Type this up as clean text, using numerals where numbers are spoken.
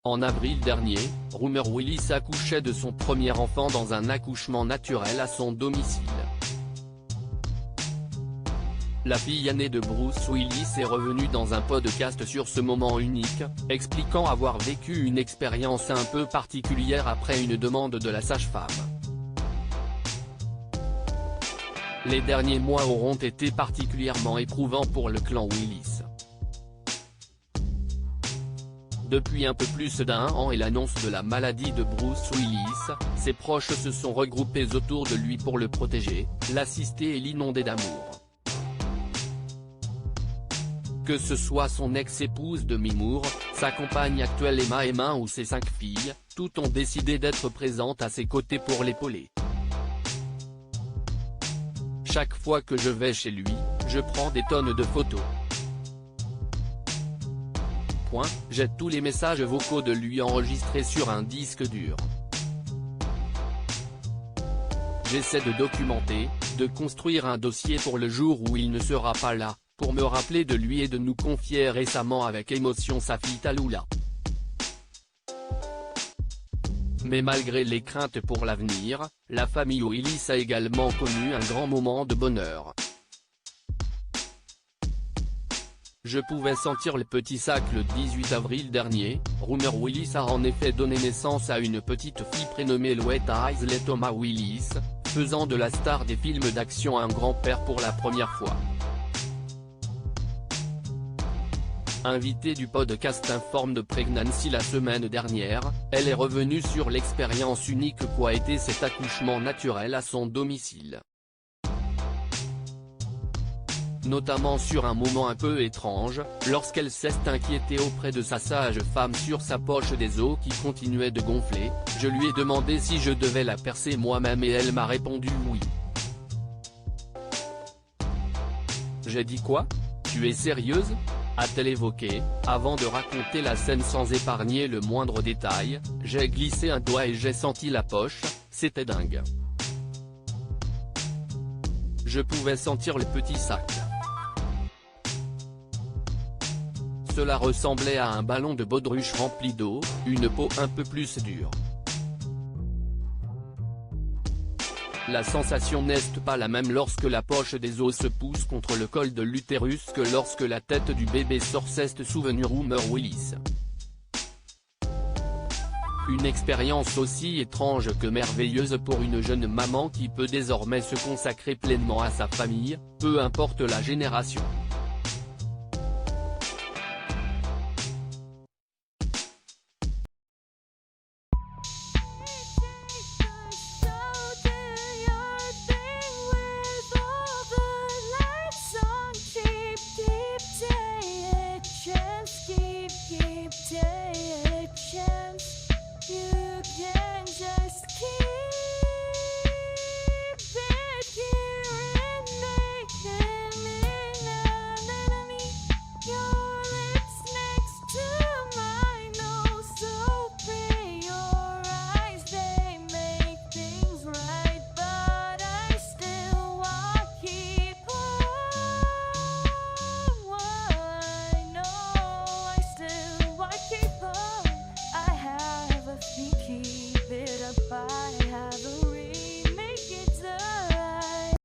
En avril dernier, Rumor Willis accouchait de son premier enfant dans un accouchement naturel à son domicile. La fille aînée de Bruce Willis est revenue dans un podcast sur ce moment unique, expliquant avoir vécu une expérience un peu particulière après une demande de la sage-femme. Les derniers mois auront été particulièrement éprouvants pour le clan Willis. Depuis un peu plus d'un an et l'annonce de la maladie de Bruce Willis, ses proches se sont regroupés autour de lui pour le protéger, l'assister et l'inonder d'amour. Que ce soit son ex-épouse Demi Moore, sa compagne actuelle Emma Heming ou ses 5 filles, toutes ont décidé d'être présentes à ses côtés pour l'épauler. Chaque fois que je vais chez lui, je prends des tonnes de photos. J'ai tous les messages vocaux de lui enregistrés sur un disque dur. J'essaie de documenter, de construire un dossier pour le jour où il ne sera pas là, pour me rappeler de lui et de nous confier récemment avec émotion sa fille Tallulah. Mais malgré les craintes pour l'avenir, la famille Willis a également connu un grand moment de bonheur. Je pouvais sentir le petit sac le 18 avril dernier. Rumor Willis a en effet donné naissance à une petite fille prénommée Louetta Isley Thomas Willis, faisant de la star des films d'action un grand-père pour la première fois. Invitée du podcast Informe de Pregnancy la semaine dernière, elle est revenue sur l'expérience unique qu'a été cet accouchement naturel à son domicile. Notamment sur un moment un peu étrange, lorsqu'elle s'est inquiétée auprès de sa sage-femme sur sa poche des os qui continuait de gonfler. Je lui ai demandé si je devais la percer moi-même et elle m'a répondu oui. J'ai dit quoi? Tu es sérieuse? A-t-elle évoqué, avant de raconter la scène sans épargner le moindre détail. J'ai glissé un doigt et j'ai senti la poche, c'était dingue. Je pouvais sentir le petit sac. Cela ressemblait à un ballon de baudruche rempli d'eau, une peau un peu plus dure. La sensation n'est pas la même lorsque la poche des os se pousse contre le col de l'utérus que lorsque la tête du bébé sort, s'est souvenu Rumor Willis. Une expérience aussi étrange que merveilleuse pour une jeune maman qui peut désormais se consacrer pleinement à sa famille, peu importe la génération.